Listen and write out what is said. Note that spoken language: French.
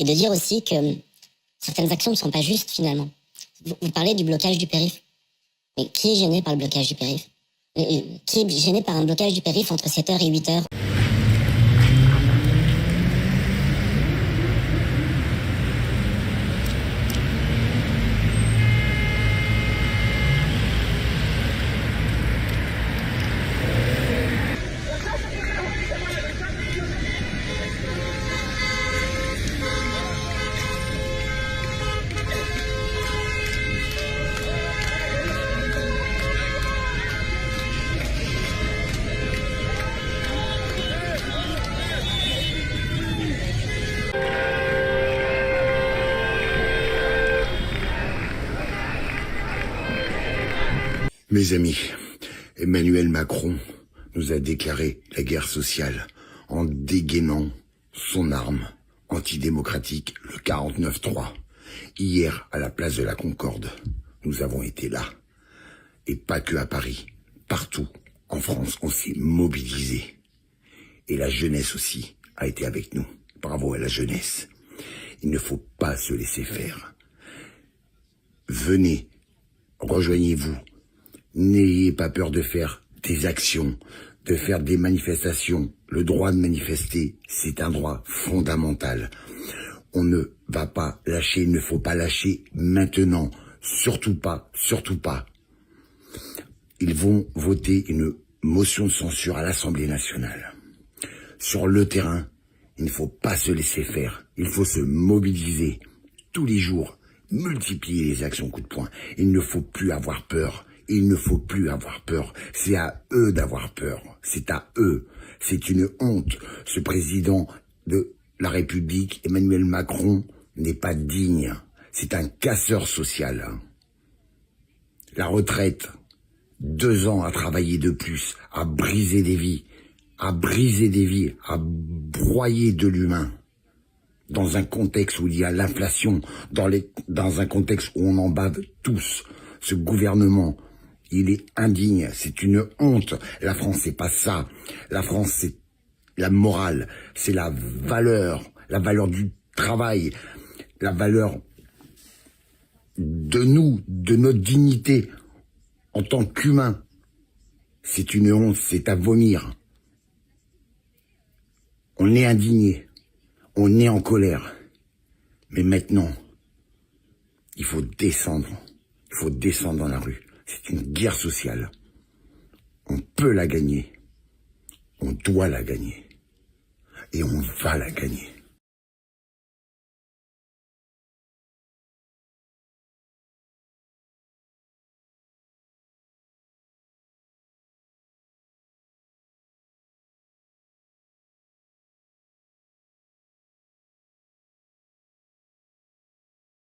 Et de dire aussi que certaines actions ne sont pas justes finalement. Vous parlez du blocage du périph'. Mais qui est gêné par le blocage du périph'? Qui est gêné par un blocage du périph' entre 7h et 8h? Mes amis, Emmanuel Macron nous a déclaré la guerre sociale en dégainant son arme antidémocratique, le 49-3. Hier, à la place de la Concorde, nous avons été là. Et pas que à Paris, partout en France, on s'est mobilisé. Et la jeunesse aussi a été avec nous. Bravo à la jeunesse. Il ne faut pas se laisser faire. Venez, rejoignez-vous. N'ayez pas peur de faire des actions, de faire des manifestations. Le droit de manifester, c'est un droit fondamental. On ne va pas lâcher, il ne faut pas lâcher maintenant. Surtout pas, surtout pas. Ils vont voter une motion de censure à l'Assemblée nationale. Sur le terrain, il ne faut pas se laisser faire. Il faut se mobiliser tous les jours, multiplier les actions coup de poing. Il ne faut plus avoir peur. Il ne faut plus avoir peur. C'est à eux d'avoir peur. C'est à eux. C'est une honte. Ce président de la République, Emmanuel Macron, n'est pas digne. C'est un casseur social. La retraite, 2 ans à travailler de plus, à briser des vies, à broyer de l'humain. Dans un contexte où il y a l'inflation, dans un contexte où on en bave tous, ce gouvernement, il est indigne, c'est une honte. La France, c'est pas ça. La France, c'est la morale, c'est la valeur du travail, la valeur de nous, de notre dignité en tant qu'humains. C'est une honte, c'est à vomir. On est indigné, on est en colère. Mais maintenant, il faut descendre dans la rue. C'est une guerre sociale. On peut la gagner. On doit la gagner. Et on va la gagner.